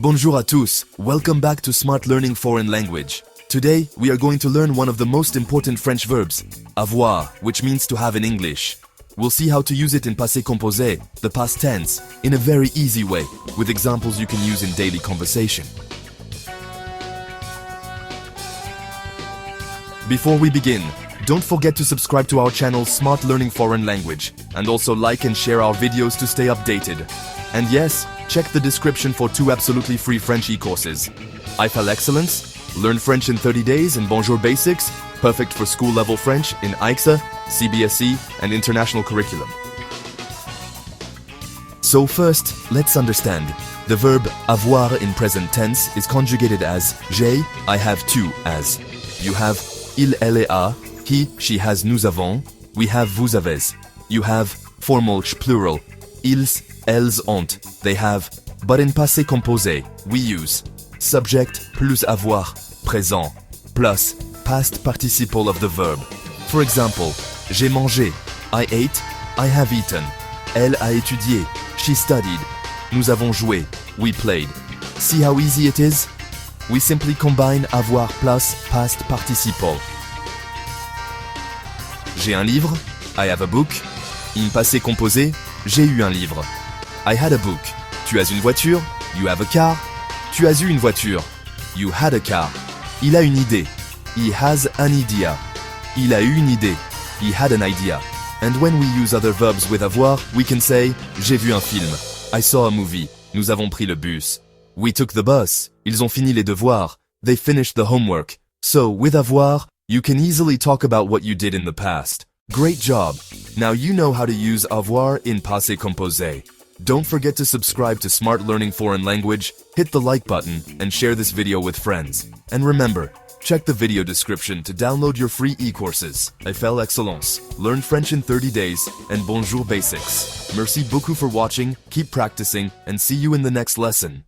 Bonjour à tous, welcome back to Smart Learning Foreign Language. Today, we are going to learn one of the most important French verbs, avoir, which means to have in English. We'll see how to use it in Passé Composé, the past tense, in a very easy way, with examples you can use in daily conversation. Before we begin, don't forget to subscribe to our channel Smart Learning Foreign Language, and also like and share our videos to stay updated. And yes, check the description for 2 absolutely free French e-courses. Eiffel Excellence, Learn French in 30 days, and Bonjour Basics, perfect for school-level French in ICSE, CBSE, and international curriculum. So first, let's understand. The verb avoir in present tense is conjugated as j'ai, I have to, as. You have il, elle et a, he, she has, nous avons. We have vous avez. You have formal plural, ils, elles ont, they have. But in passé composé, we use subject plus avoir, présent, plus past participle of the verb. For example, j'ai mangé, I ate, I have eaten. Elle a étudié, she studied. Nous avons joué, we played. See how easy it is? We simply combine avoir plus past participle. J'ai un livre, I have a book. In passé composé, j'ai eu un livre. I had a book. Tu as une voiture, you have a car. Tu as eu une voiture, you had a car. Il a une idée, he has an idea. Il a eu une idée, he had an idea. And when we use other verbs with avoir, we can say j'ai vu un film, I saw a movie. Nous avons pris le bus. We took the bus. Ils ont fini les devoirs. They finished the homework. So, with avoir, you can easily talk about what you did in the past. Great job! Now you know how to use avoir in passé composé. Don't forget to subscribe to Smart Learning Foreign Language, hit the like button, and share this video with friends. And remember, check the video description to download your free e-courses. Eiffel Excellence, Learn French in 30 days, and Bonjour Basics. Merci beaucoup for watching, keep practicing, and see you in the next lesson.